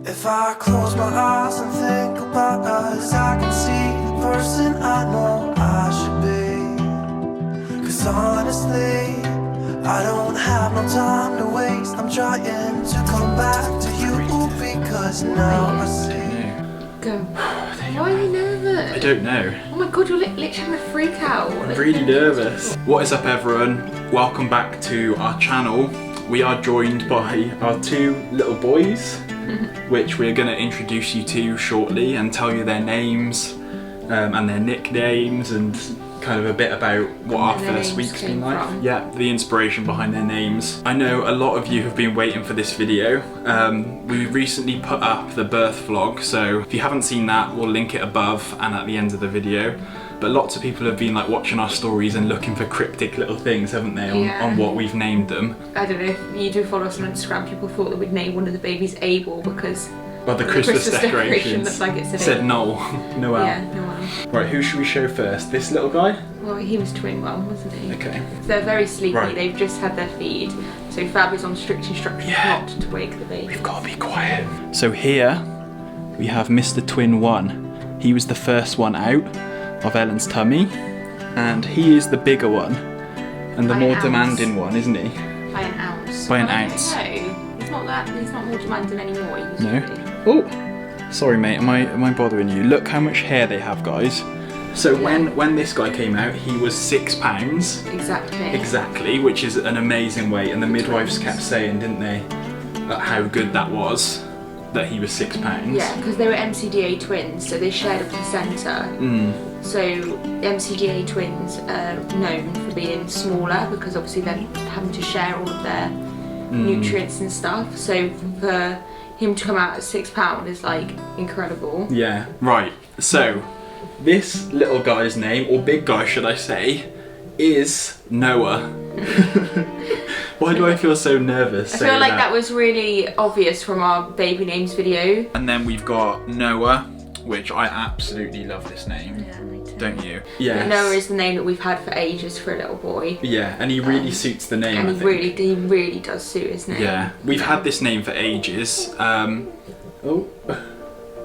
If I close my eyes and think about us, I can see the person I know I should be. Cause honestly, I don't have no time to waste. I'm trying to come back to you because now I see. Go. Why are you nervous? I don't know. Oh my god, you're literally gonna freak out. I'm really nervous. What is up everyone? Welcome back to our channel. We are joined by our two little boys, which we're going to introduce you to shortly and tell you their names and their nicknames and kind of a bit about what our first week's been like. Yeah, the inspiration behind their names. I know a lot of you have been waiting for this video. We recently put up the birth vlog, so if you haven't seen that, we'll link it above and at the end of the video. But lots of people have been like watching our stories and looking for cryptic little things, haven't they, on what we've named them. I don't know if you do follow us on Instagram, people thought that we'd name one of the babies Abel because the Christmas decorations looked like it said Noel. Noel. Yeah, Noel. Right, who should we show first? This little guy? Well, he was twin one, wasn't he? Okay. So they're very sleepy, Right. They've just had their feed. So Fab is on strict instructions not to wake the baby. We've got to be quiet. So here we have Mr. Twin 1. He was the first one out of Ellen's tummy, and he is the bigger one and the more demanding one, isn't he? By an ounce. By an ounce. No, he's not more demanding anymore. He used No. to be. Oh, sorry mate, am I bothering you? Look how much hair they have, guys. So when this guy came out, he was £6. Exactly, which is an amazing weight, and the midwives kept saying, didn't they, how good that was, that he was £6. Yeah, because they were MCDA twins, so they shared a placenta. So MCDA twins are known for being smaller because obviously they're having to share all of their nutrients and stuff. So for him to come out at £6 is like incredible. Yeah, right. So this little guy's name, or big guy should I say, is Noah. Why do I feel so nervous? I feel like that was really obvious from our baby names video. And then we've got Noah, which I absolutely love this name. Yeah, me too. Don't you? Yeah. Noah is the name that we've had for ages for a little boy. Yeah, and he really suits the name. And he really does suit his name. Yeah, we've had this name for ages. Oh,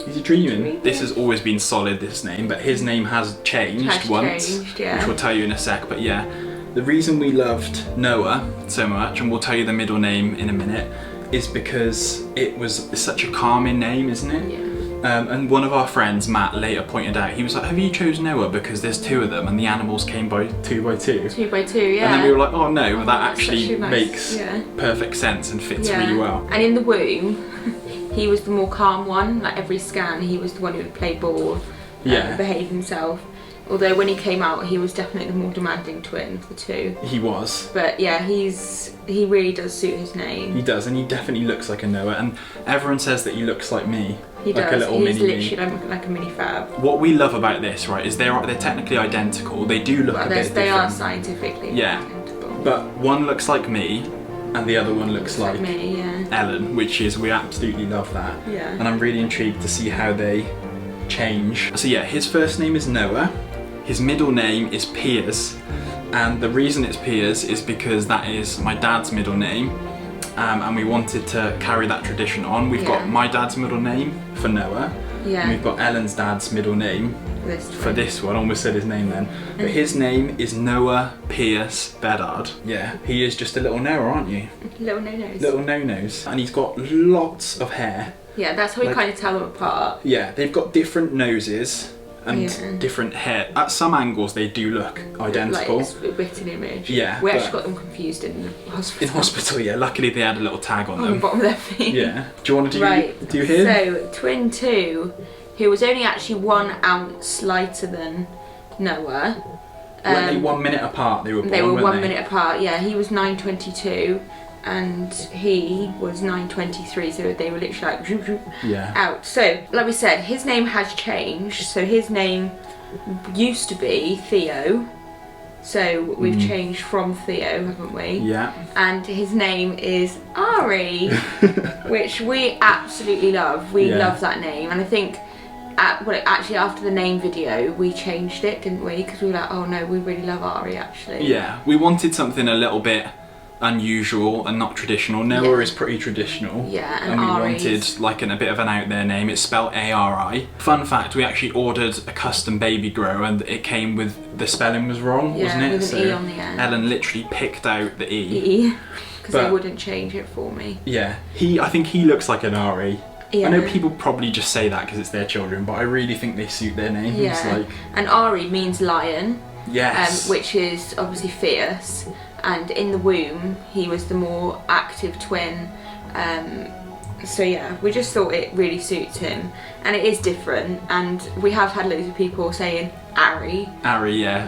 he's dreaming. This has always been solid, this name, but his name has changed once, which we'll tell you in a sec. But yeah, the reason we loved Noah so much, and we'll tell you the middle name in a minute, is because it's such a calming name, isn't it? Yeah. And one of our friends, Matt, later pointed out, he was like, have you chosen Noah because there's two of them and the animals came by two by two? 2 by 2, yeah. And then we were like, oh no, that actually nice, makes perfect sense and fits really well. And in the womb, he was the more calm one. Like every scan, he was the one who would play ball, behave himself. Although when he came out, he was definitely the more demanding twin of the two. He was. But yeah, he really does suit his name. He does, and he definitely looks like a Noah, and everyone says that he looks like me. He like does. A little He's mini literally like a mini Fab. What we love about this, right, is they're technically identical. They do look a bit different. They are scientifically identical. But one looks like me, and the other one looks like me, Ellen, which is, we absolutely love that. Yeah. And I'm really intrigued to see how they change. So yeah, his first name is Noah. His middle name is Piers, and the reason it's Piers is because that is my dad's middle name, and we wanted to carry that tradition on. We've got my dad's middle name for Noah, and we've got Ellen's dad's middle name for this one. I almost said his name then. But his name is Noah Pierce Bedard. Yeah, he is just a little Noah, aren't you? Little no-nos. Little no-nos. And he's got lots of hair. Yeah, that's how we kind of tell them apart. Yeah, they've got different noses and different hair. At some angles they do look identical. Like a written image. Yeah. We actually got them confused in the hospital. In hospital, yeah. Luckily they had a little tag on them. On the bottom of their feet. Yeah. Do you want to do his? So, twin 2, who was only actually 1 ounce lighter than Noah. Weren't they 1 minute apart they were born, They were 1 they? minute apart, yeah. He was 9:22 and he was 9:23, so they were literally like zoop, zoop, out. So, like we said, his name has changed. So his name used to be Theo. So we've changed from Theo, haven't we? Yeah. And his name is Ari, which we absolutely love. We love that name, and I think actually after the name video we changed it, didn't we? Because we were like, oh no, we really love Ari actually. Yeah, we wanted something a little bit unusual and not traditional. Noah is pretty traditional. Yeah, and we Ari's wanted like a bit of an out there name. It's spelled A-R-I. Fun fact, we actually ordered a custom baby grow and it came with, the spelling was wrong, wasn't it? with an E on the end. Ellen literally picked out the E. Because they wouldn't change it for me. Yeah, I think he looks like an Ari. Yeah. I know people probably just say that because it's their children, but I really think they suit their names. Yeah. Like, and Ari means lion. yes. Which is obviously fierce. And in the womb, he was the more active twin. So yeah, we just thought it really suits him. And it is different. And we have had loads of people saying Ari. Ari, yeah.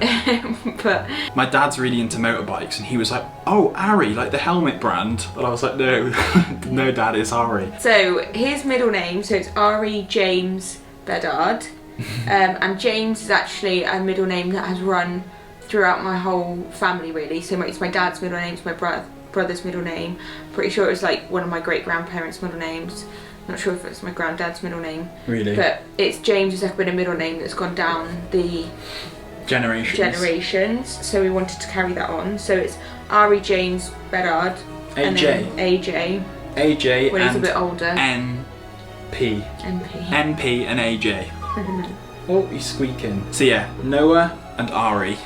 But my dad's really into motorbikes and he was like, oh, Ari, like the helmet brand. And I was like, no, no dad, it's Ari. so his middle name, so it's Ari James Bedard. And James is actually a middle name that has run throughout my whole family really. So it's my dad's middle name, it's my brother's middle name. Pretty sure it was like one of my great grandparents' middle names. Not sure if it's my granddad's middle name. Really? But it's James has been a middle name that's gone down the generations. So we wanted to carry that on. So it's Ari James Bedard. AJ. And then AJ. AJ when and he's a bit older. NP. NP. NP and AJ. Oh, he's squeaking. So yeah, Noah and Ari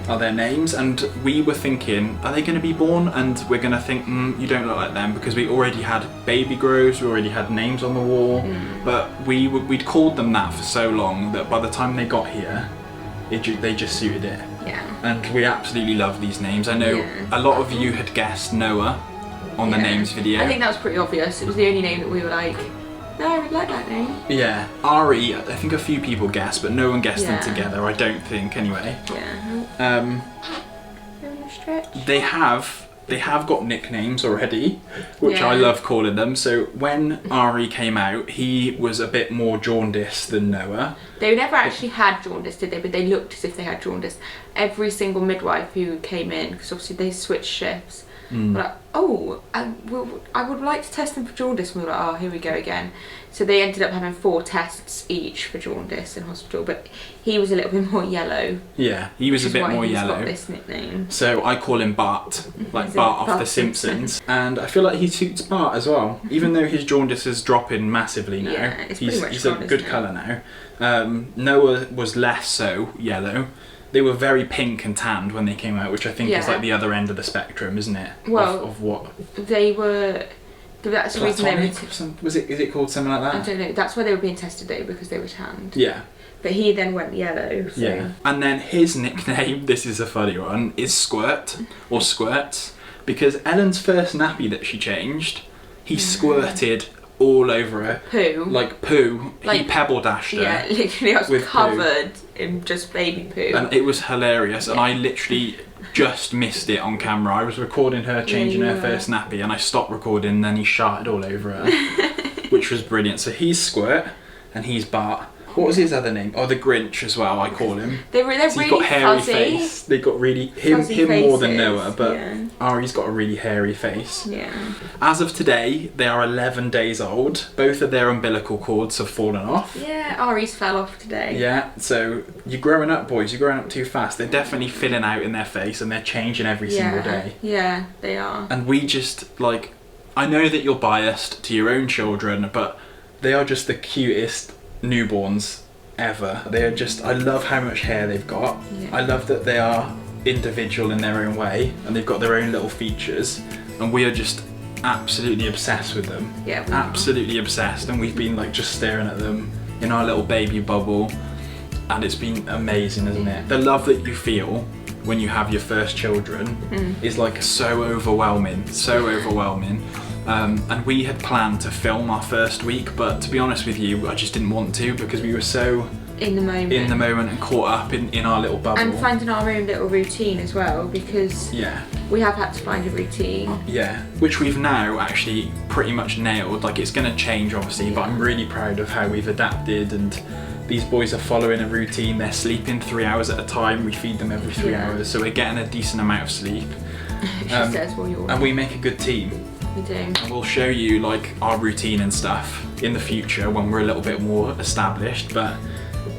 are their names, and we were thinking, are they going to be born? And we're going to think, you don't look like them, because we already had baby grows, we already had names on the wall, but we'd called them that for so long that by the time they got here, they just suited it. Yeah. And we absolutely love these names. I know a lot of you had guessed Noah on the names video. I think that was pretty obvious. It was the only name that we were like, no, I would like that name. Yeah, Ari, I think a few people guessed, but no one guessed them together, I don't think, anyway. Yeah. They have got nicknames already, which I love calling them. So when Ari came out, he was a bit more jaundiced than Noah. They never actually had jaundice, did they? But they looked as if they had jaundice. Every single midwife who came in, because obviously they switched shifts, were like, oh, I would like to test them for jaundice. And we were like, oh, here we go again. So they ended up having 4 tests each for jaundice in hospital, but he was a little bit more yellow. Yeah, he was a bit more yellow. Got this nickname. So I call him Bart, like Bart off The Simpsons. And I feel like he suits Bart as well, even though his jaundice is dropping massively now. Yeah, it's he's a good colour now. Noah was less so yellow. They were very pink and tanned when they came out, which I think is like the other end of the spectrum, isn't it? Well, of what? They were. That's the reason they were. Is it called something like that? I don't know. That's why they were being tested though, because they were tanned. Yeah. But he then went yellow. So. Yeah. And then his nickname, this is a funny one, is Squirt or Squirts, because Ellen's first nappy that she changed, he squirted all over her. Poo. Like poo. He pebble dashed her. Yeah, literally I was covered in just baby poo. And it was hilarious, and I literally just missed it on camera. I was recording her changing her first nappy and I stopped recording and then he sharted all over her. Which was brilliant. So he's Squirt and he's Bart. What was his other name? Oh, the Grinch as well, I call him. They're So really he's got hairy fuzzy. face. They got really him more than Noah, but Ari's got a really hairy face. Yeah. As of today, they are 11 days old. Both of their umbilical cords have fallen off. Yeah, Ari's fell off today. Yeah, so you're growing up, boys. You're growing up too fast. They're definitely filling out in their face and they're changing every single day. Yeah, they are. And we just, like, I know that you're biased to your own children, but they are just the cutest newborns ever. They are just, I love how much hair they've got. Yeah. I love that they are individual in their own way and they've got their own little features, and we are just absolutely obsessed with them. Yeah, we absolutely obsessed, and we've been like just staring at them in our little baby bubble, and it's been amazing, isn't it? The love that you feel when you have your first children is like so overwhelming, and we had planned to film our first week, but to be honest with you, I just didn't want to because we were so in the moment and caught up in our little bubble. And finding our own little routine as well, because we have had to find a routine. Yeah, which we've now actually pretty much nailed. Like, it's going to change obviously, but I'm really proud of how we've adapted, and these boys are following a routine. They're sleeping 3 hours at a time. We feed them every 3 hours, so we're getting a decent amount of sleep. She says, well, you're and we make a good team. We do. And we'll show you like our routine and stuff in the future when we're a little bit more established, but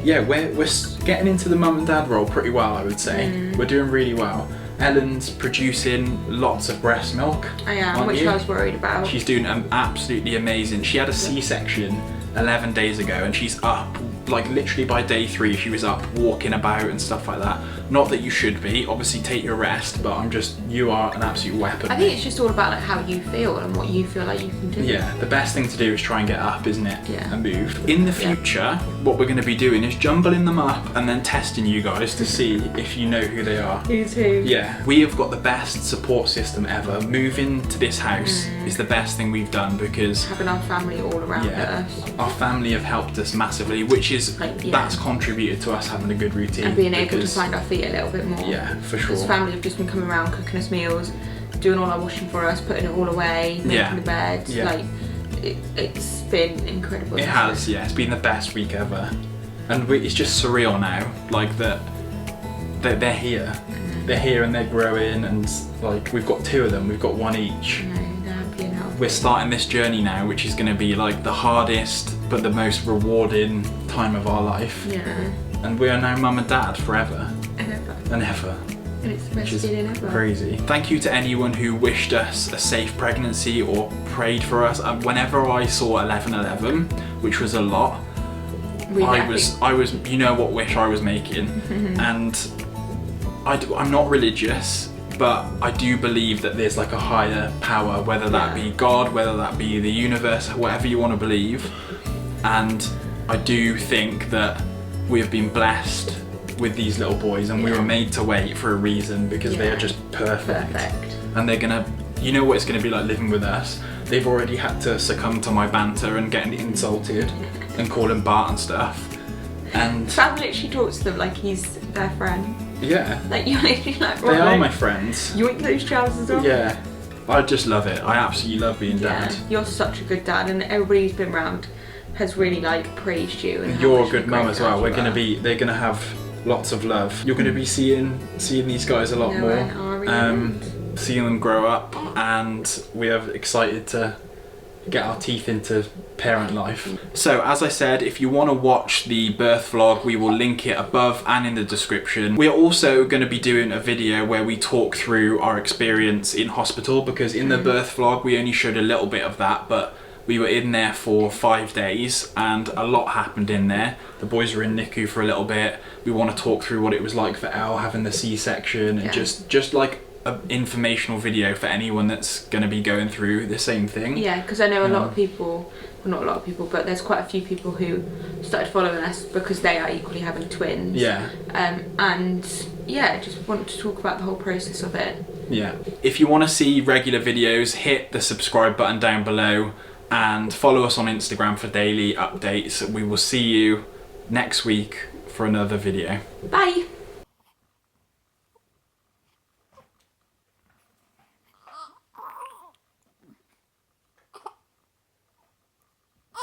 yeah, we're getting into the mum and dad role pretty well, I would say. We're doing really well. Ellen's producing lots of breast milk. I am, aren't which you? I was worried about. She's doing absolutely amazing. She had a C-section 11 days ago and she's up, like literally by day 3 she was up walking about and stuff like that. Not that you should be, obviously take your rest, but you are an absolute weapon. I think it's just all about like how you feel and what you feel like you can do. Yeah, the best thing to do is try and get up, isn't it? Yeah. And move. In the future, what we're going to be doing is jumbling them up and then testing you guys to see if you know who they are. Who's who? Yeah, we have got the best support system ever. Moving to this house is the best thing we've done because Having our family all around us. our family have helped us massively, which is that's contributed to us having a good routine And being able to find our feet a little bit more. Yeah, for sure. Because family have just been coming around cooking us meals, doing all our washing for us, putting it all away, making the bed. Yeah. Like it's been incredible. It has, yeah. It's been the best week ever, and it's just surreal now. Like that they're here, they're here and they're growing, and like we've got 2 of them. We've got 1 each. We're starting this journey now, which is going to be like the hardest but the most rewarding time of our life. Yeah. And we are now mum and dad forever And ever. and ever. And it's the best Which is feeling ever. crazy. Thank you to anyone who wished us a safe pregnancy or prayed for us. Whenever I saw 1111, which was a lot, I was, you know what wish I was making, and I'm not religious, but I do believe that there's like a higher power, whether that be God, whether that be the universe, whatever you want to believe. And I do think that we have been blessed with these little boys, and we were made to wait for a reason because they are just perfect. And they're gonna, you know what it's gonna be like living with us. They've already had to succumb to my banter and getting insulted and call him Bart and stuff. And Sam literally talks to them like he's their friend. yeah, Like you're literally like, they are my friends. You want those trousers on? Yeah, I just love it. I absolutely love being dad. You're such a good dad, and everybody who's been around has really like praised you. And You're a good mum as well. They're gonna have lots of love. You're gonna be seeing these guys a lot more. Seeing them grow up, and we are excited to get our teeth into parent life. So as I said, if you want to watch the birth vlog, we will link it above and in the description. We're also going to be doing a video where we talk through our experience in hospital, because in the birth vlog we only showed a little bit of that, but we were in there for 5 days and a lot happened in there. The boys were in NICU for a little bit. We want to talk through what it was like for Elle having the C-section, and just like an informational video for anyone that's going to be going through the same thing. Yeah, because I know a lot of people, well, not a lot of people, but there's quite a few people who started following us because they are equally having twins. Yeah. And yeah, just want to talk about the whole process of it. Yeah. If you want to see regular videos, hit the subscribe button down below and follow us on Instagram for daily updates. We will see you next week for another video. Bye.